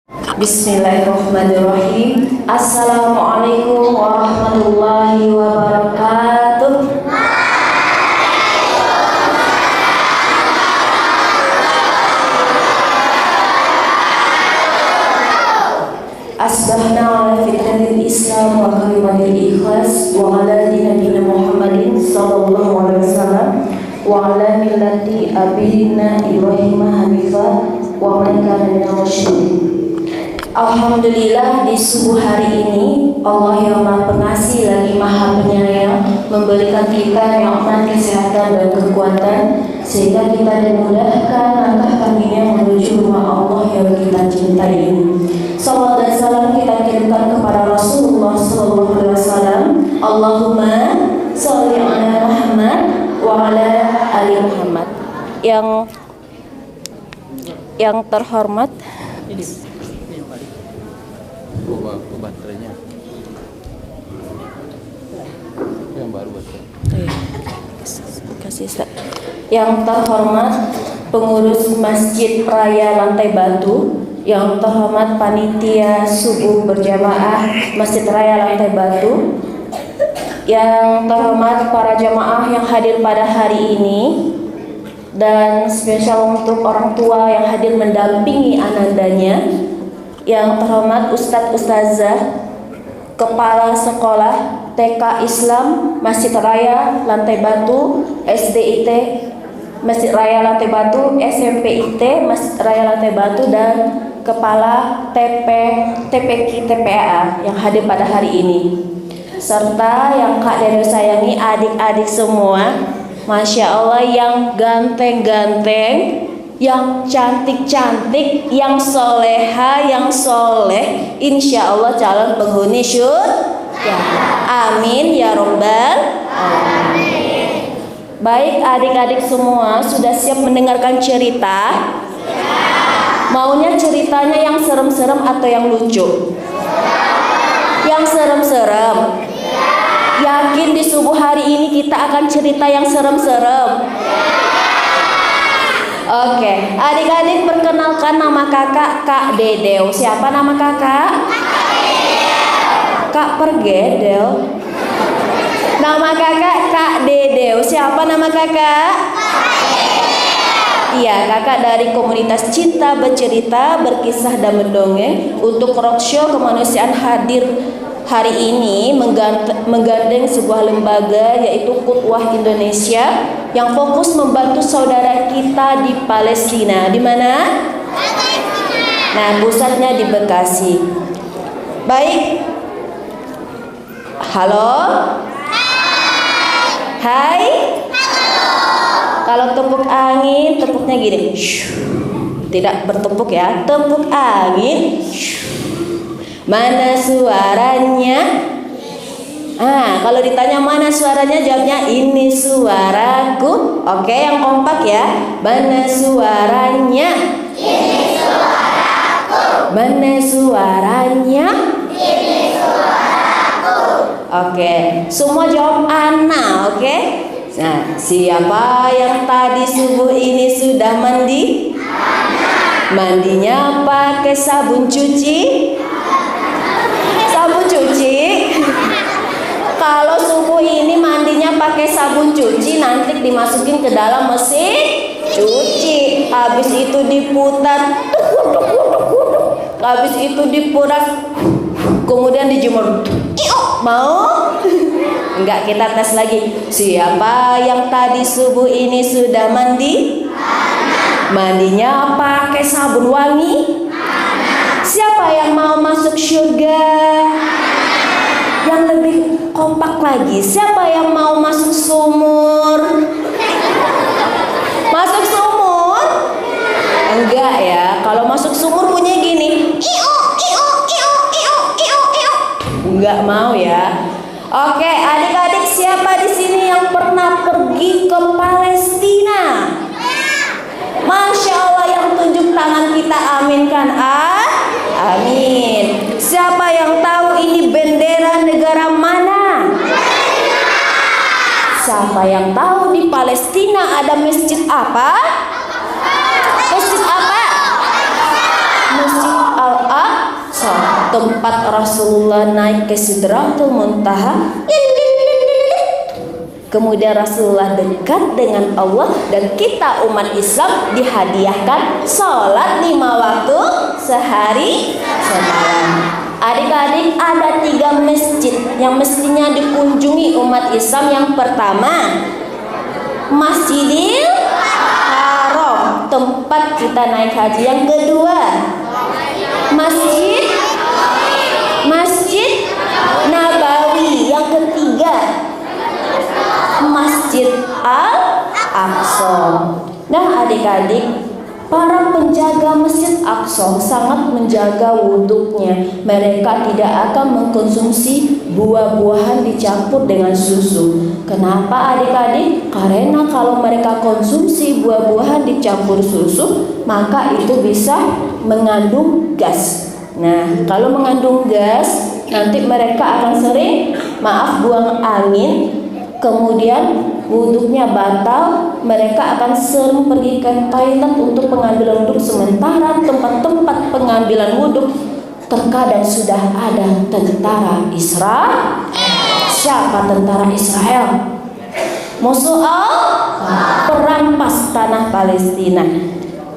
Bismillahirrahmanirrahim. Assalamualaikum warahmatullahi wabarakatuh. Asbahna ala fitratil Islam wa kalimatil ikhlas wa ala dinina Muhammadin sallallahu alaihi wasallam wa ala millati abina Ibrahim hanifah wa man kana minal musyrikin. Alhamdulillah, di subuh hari ini Allah yang Maha Pengasih lagi Maha Penyayang memberikan kita nikmat kesehatan dan kekuatan sehingga kita dimudahkan langkah kakinya menuju rumah Allah yang kita cintai ini. Salawat dan salam kita kirimkan kepada Rasulullah sallallahu alaihi wasallam. Allahumma sholli ala Muhammad wa ala ali Muhammad. Yang terhormat baterainya yang baru baterai. Kasih Ustaz. Yang terhormat pengurus Masjid Raya Lantai Batu, yang terhormat panitia subuh berjamaah Masjid Raya Lantai Batu, yang terhormat para jamaah yang hadir pada hari ini, dan spesial untuk orang tua yang hadir mendampingi anandanya. Yang terhormat Ustadz Ustazah, Kepala Sekolah TK Islam Masjid Raya Lantai Batu, SDIT Masjid Raya Lantai Batu, SMPIT Masjid Raya Lantai Batu, dan Kepala TPK TPA yang hadir pada hari ini, serta yang Kak Dede sayangi adik-adik semua, Masya Allah, yang ganteng-ganteng, yang cantik-cantik, yang soleha, yang soleh, insya Allah calon penghuni syurga. Amin ya robbal alamin. Baik adik-adik semua, sudah siap mendengarkan cerita? Maunya ceritanya yang serem-serem atau yang lucu? Yang serem-serem. Yakin di subuh hari ini kita akan cerita yang serem-serem? Oke, adik-adik perkenalkan nama kakak, Kak Dedeo. Siapa nama kakak? Kak Pergedel. Nama kakak Kak Dedeo. Siapa nama kakak? Iya, kakak dari komunitas Cinta Bercerita, Berkisah dan Mendongeng. Untuk roadshow kemanusiaan hadir hari ini menggandeng sebuah lembaga yaitu Qudwah Indonesia yang fokus membantu saudara kita di Palestina. Di mana? Nah, pusatnya di Bekasi. Baik. Halo? Hai? Kalau tepuk angin, tepuknya gini. Tidak bertepuk ya. Tepuk angin. Mana suaranya? Kalau ditanya mana suaranya, jawabnya ini suaraku. Oke, yang kompak ya. Mana suaranya? Ini suaraku. Mana suaranya? Ini suaraku. Oke, semua jawab Ana, oke? Nah, siapa yang tadi subuh ini sudah mandi? Ana. Mandinya pakai sabun cuci? Sabun cuci. Kalau subuh ini mandinya pakai sabun cuci, nanti dimasukin ke dalam mesin cuci. Habis itu diputar, habis itu diputar, kemudian dijemur. Mau? Enggak, kita tes lagi. Siapa yang tadi subuh ini sudah mandi? Mandinya pakai sabun wangi? Siapa yang mau masuk surga? Yang lebih kompak lagi, siapa yang mau masuk sumur? Masuk sumur? Enggak ya, kalau masuk sumur bunyinya gini. Enggak mau ya. Oke, adik-adik, siapa di sini yang pernah pergi ke Palestina? Masya Allah, yang tunjuk tangan kita aminkan. Amin. Siapa yang tahu ini bendera negara mana? Siapa yang tahu di Palestina ada masjid apa? Masjid apa? Masjid Al-Aqsa. tempat Rasulullah naik ke Sidratul Muntaha. Kemudian Rasulullah dekat dengan Allah, dan kita umat Islam dihadiahkan sholat 5 waktu sehari semalam. Adik-adik, ada 3 masjid yang mestinya dikunjungi umat Islam. Yang pertama, Masjidil Haram, tempat kita naik haji. Yang kedua, Masjid Nabawi. Yang ketiga, Masjid Al-Aqsa. Nah adik-adik, para penjaga Masjid Aqsa sangat menjaga wuduknya. Mereka tidak akan mengkonsumsi buah-buahan dicampur dengan susu. Kenapa adik-adik? Karena kalau mereka konsumsi buah-buahan dicampur susu, maka itu bisa mengandung gas. Nah, kalau mengandung gas, nanti mereka akan sering buang angin, kemudian wuduknya batal. Mereka akan sering pergi ke toilet untuk pengambilan wuduk, sementara tempat-tempat pengambilan wuduk terkadang sudah ada tentara Israel. Siapa tentara Israel? Musuh Allah, perampas tanah Palestina.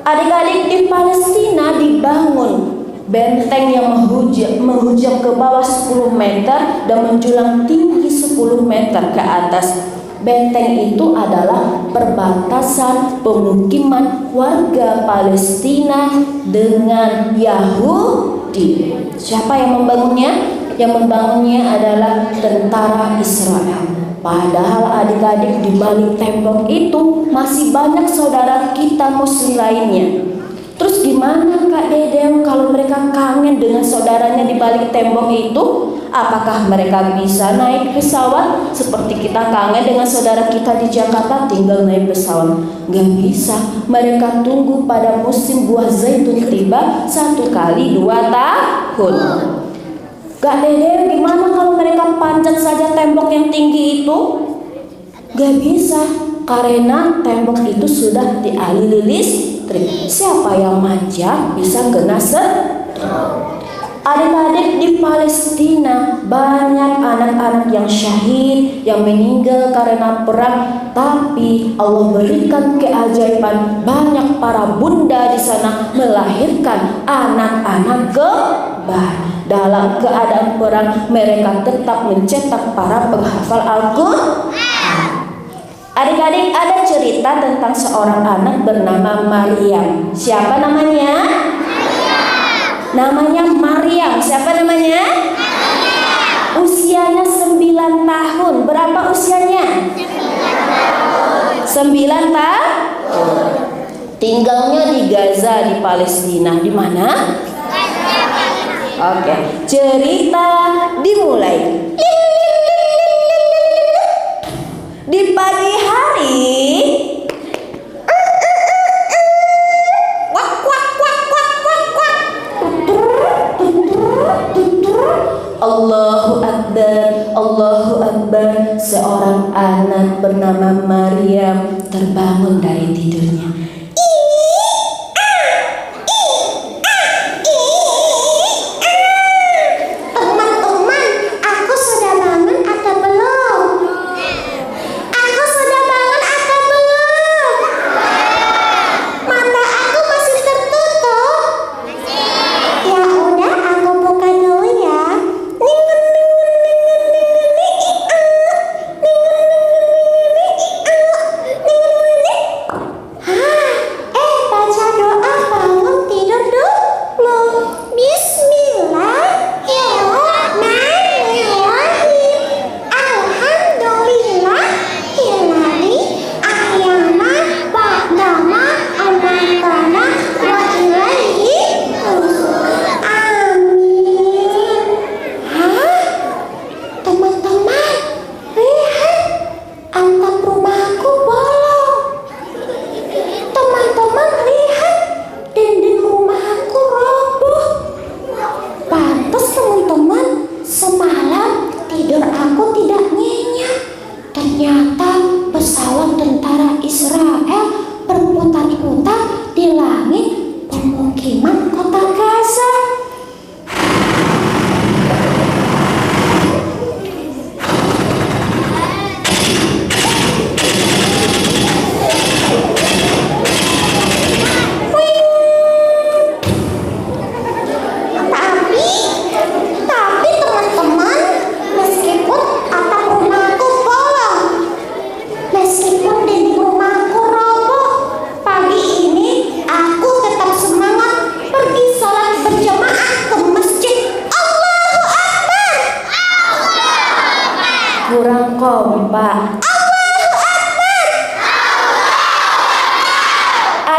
Adik-adik, di Palestina dibangun benteng yang menghujam ke bawah 10 meter dan menjulang tinggi 10 meter ke atas. Benteng itu adalah perbatasan pemukiman warga Palestina dengan Yahudi. Siapa yang membangunnya? Yang membangunnya adalah tentara Israel. Padahal adik-adik, di balik tembok itu masih banyak saudara kita muslim lainnya. Terus gimana Kak Dedem kalau mereka kangen dengan saudaranya di balik tembok itu? Apakah mereka bisa naik pesawat seperti kita kangen dengan saudara kita di Jakarta tinggal naik pesawat? Gak bisa. Mereka tunggu pada musim buah zaitun tiba 1 kali 2 tahun. Kak Dedem, gimana kalau mereka panjat saja tembok yang tinggi itu? Gak bisa, karena tembok itu sudah dialiri listrik. Siapa yang manjat bisa kena Adik-adik, di Palestina banyak anak-anak yang syahid, yang meninggal karena perang. Tapi Allah berikan keajaiban, banyak para bunda di sana melahirkan anak-anak kembar. Dalam keadaan perang, mereka tetap mencetak para penghafal Al-Quran. Adik-adik, ada cerita tentang seorang anak bernama Maryam. Siapa namanya? Namanya Maryam. Siapa namanya? Usianya 9 tahun. Berapa usianya? 9 tahun. Tinggalnya di Gaza, di Palestina. Di mana? Oke, cerita dimulai. Di pagi hari, Allahu Akbar, Allahu Akbar. Seorang anak bernama Maryam terbangun dari tidurnya. Teman-teman, aku sudah bangun atau belum? Aku sudah bangun atau belum? Mata aku masih tertutup. Ya udah, aku buka dulu ya. Baca doa bangun tidur dulu. Bismillahirrahmanirrahim. Alhamdulillahilladzi ahyana ba'dama amatana wa ilaihi nusyur. Amin. Teman-teman, lihat, atap rumahku bolong. Teman-teman, lihat, dinding rumahku roboh. Pantes teman-teman, semalam tidur aku tidak nyenyak. Ternyata pesawat tentara Israel berputar-putar di langit pemukiman kota Gaza.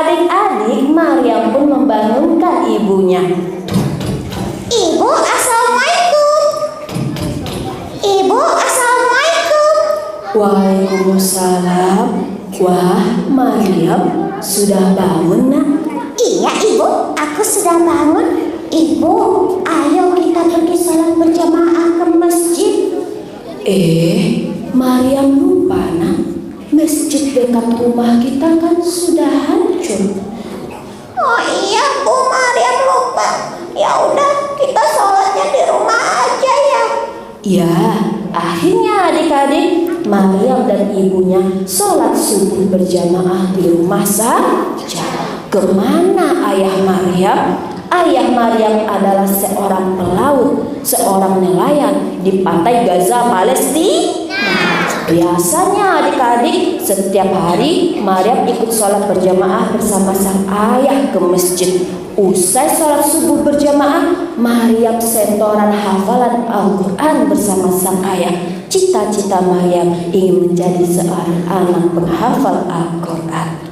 Adik-adik, Maryam pun membangunkan ibunya. Ibu, assalamualaikum. Ibu, assalamualaikum. Waalaikumsalam. Wah, Maryam, sudah bangun nak? Iya ibu, aku sudah bangun. Ibu, ayo kita pergi salat berjamaah ke masjid. Maryam lupa nak. Masjid dekat rumah kita kan sudah hancur. Oh iya Bu, Maryam lupa. Ya udah, kita sholatnya di rumah aja ya. Ya, akhirnya adik-adik, Maryam dan ibunya sholat subuh berjamaah di rumah saja. Kemana ayah Maryam? Ayah Maryam adalah seorang pelaut, seorang nelayan di pantai Gaza, Palestina. Biasanya adik-adik, setiap hari Maryam ikut sholat berjamaah bersama sang ayah ke masjid. Usai sholat subuh berjamaah, Maryam setoran hafalan Al-Quran bersama sang ayah. Cita-cita Maryam ingin menjadi seorang anak penghafal Al-Quran.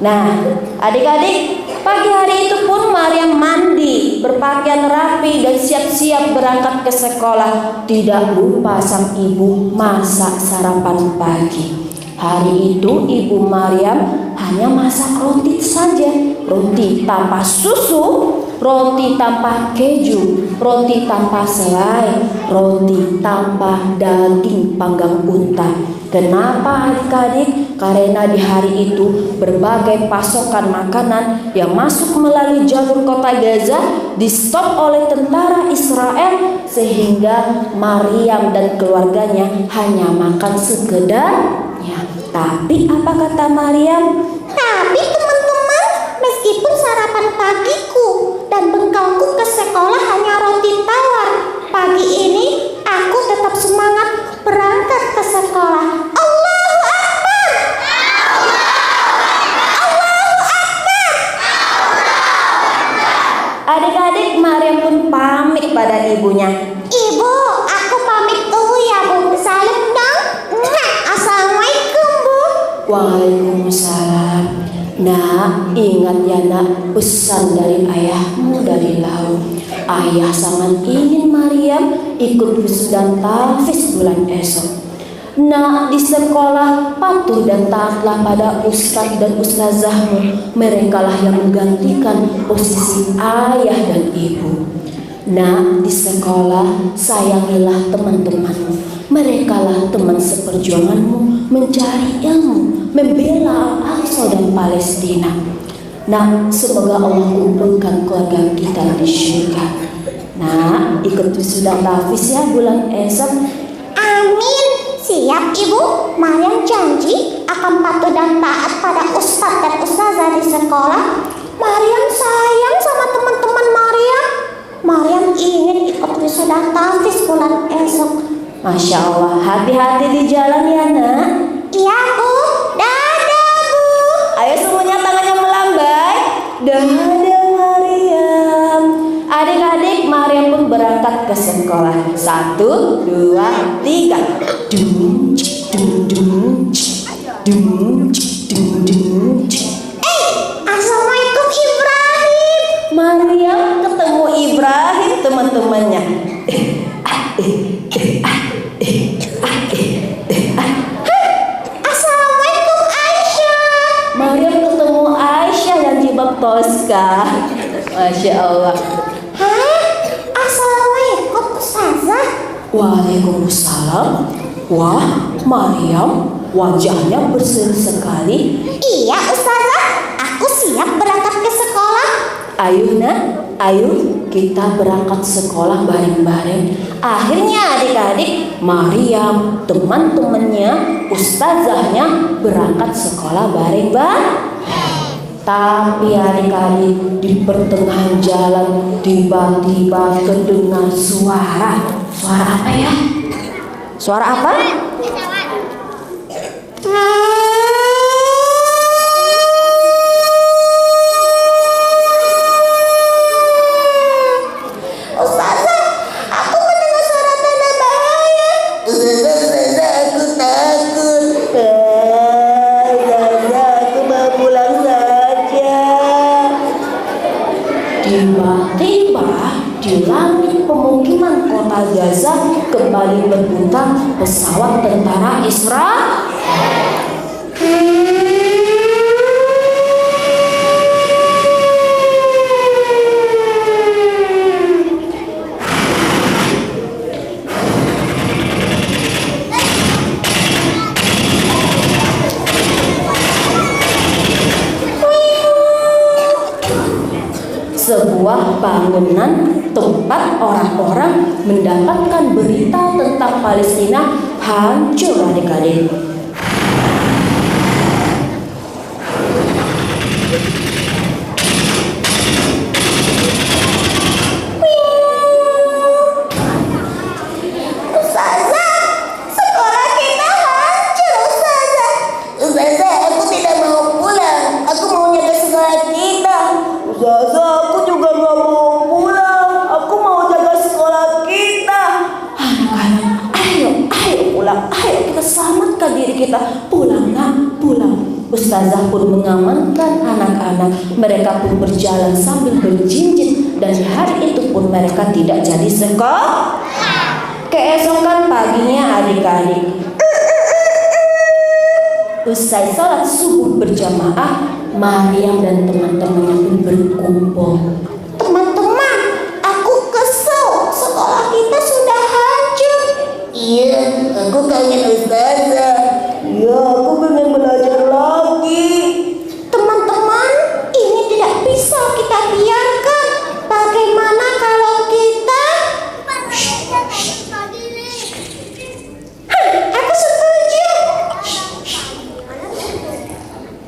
Nah, adik-adik, pagi hari itu pun Maryam mandi, berpakaian rapi dan siap-siap berangkat ke sekolah. Tidak lupa sang ibu masak sarapan pagi. Hari itu ibu Maryam hanya masak roti saja, roti tanpa susu, roti tanpa keju, roti tanpa selai, roti tanpa daging panggang unta. Kenapa adik-adik? Karena di hari itu berbagai pasokan makanan yang masuk melalui jalur kota Gaza di-stop oleh tentara Israel, sehingga Maryam dan keluarganya hanya makan sekedarnya. Tapi apa kata Maryam? Tapi teman-teman, meskipun sarapan pagiku dan bekalku ke sekolah hanya roti tawar, pagi ini aku tetap semangat berangkat ke sekolah. Allahu Akbar! Allahu Akbar! Adik-adik, Maryam pun pamit pada ibunya. Ibu, aku pamit dulu ya Bu. Salam dong. Assalamualaikum Bu. Waalaikumsalam. Nak, ingat ya nak, pesan dari ayahmu dari laut. Ayah sangat ingin Maryam ikut wisuda tahfiz bulan esok. Nak, di sekolah patuh dan taatlah pada ustadz dan ustazahmu. Merekalah yang menggantikan posisi ayah dan ibu. Nak, di sekolah sayangilah teman-temanmu. Merekalah teman seperjuanganmu mencari ilmu, membela Al-Aqsa dan Palestina. Nah, semoga Allah kumpulkan keluarga kita di syurga. Nah, ikut wisuda tahfiz ya bulan esok. Amin. Siap Ibu. Maryam janji akan patuh dan taat pada ustadz dan ustazah di sekolah. Maryam sayang sama teman-teman Maryam. Maryam ingin ikut wisuda tahfiz bulan esok. Masya Allah, hati-hati di jalan ya nak. Iya Bu. Dadah Bu. Ayo semuanya tangannya melambai. Dadah Maryam. Adik-adik, Maryam pun berangkat ke sekolah. 1, 2, 3. Dung, dung, dung, dung, dung, dung. Assalamualaikum Ibrahim. Maryam ketemu Ibrahim teman-temannya. Assalamualaikum Aisyah. Maryam ketemu Aisyah yang jilbab Tosca. Masya Allah. Hah? Assalamualaikum Ustazah. Waalaikumsalam. Wah, Maryam wajahnya berseri sekali. Iya Ustazah, aku siap berangkat ke sekolah. Ayo nak, ayo kita berangkat sekolah bareng-bareng. Akhirnya adik-adik, Maryam, teman-temannya, ustazahnya berangkat sekolah bareng-bareng. Tapi adik-adik, di pertengahan jalan tiba-tiba terdengar suara. Suara apa ya? Suara apa? Ustazah, aku mendengar suara tanda bahaya. Ustazah, aku takut. Ustazah, aku mau pulang saja. Tiba-tiba di langit pemukiman kota Gaza kembali berbuntan pesawat tentara Israel. Sebuah bangunan tempat orang-orang mendapatkan berita tentang Palestina hancur adik-adik. Ustazah, sekolah kita hancur, Ustazah. Ustazah, aku tidak mau pulang. Aku mau jaga sekolah kita. Ustazah, aku juga gak mau pulang. Aku mau jaga sekolah kita. Anak-anak, ayo pulang. Ayo kita selamatkan diri kita. Pulang nak, pulang. Ustazah pun mengamankan anak-anak. Mereka pun berjalan sambil berjinjit. Dan di hari itu pun mereka tidak jadi sekolah. Keesokan paginya adik-adik, usai sholat subuh berjamaah, Maryam dan teman-temannya pun berkumpul. Teman-teman, aku kesel. Sekolah kita sudah hancur. Iya, aku kangen Ustazah. Ya, aku pengen belajar lagi. Teman-teman, ini tidak bisa kita biarkan. Bagaimana kalau kita... Aku setuju.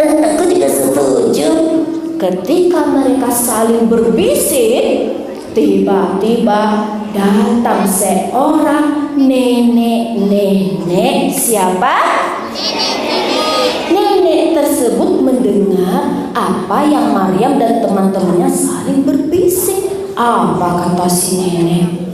Aku juga setuju. Ketika mereka saling berbisik, tiba-tiba datang seorang nenek. Siapa? Nenek tersebut mendengar apa yang Maryam dan teman-temannya saling berbisik. Apa kata si nenek?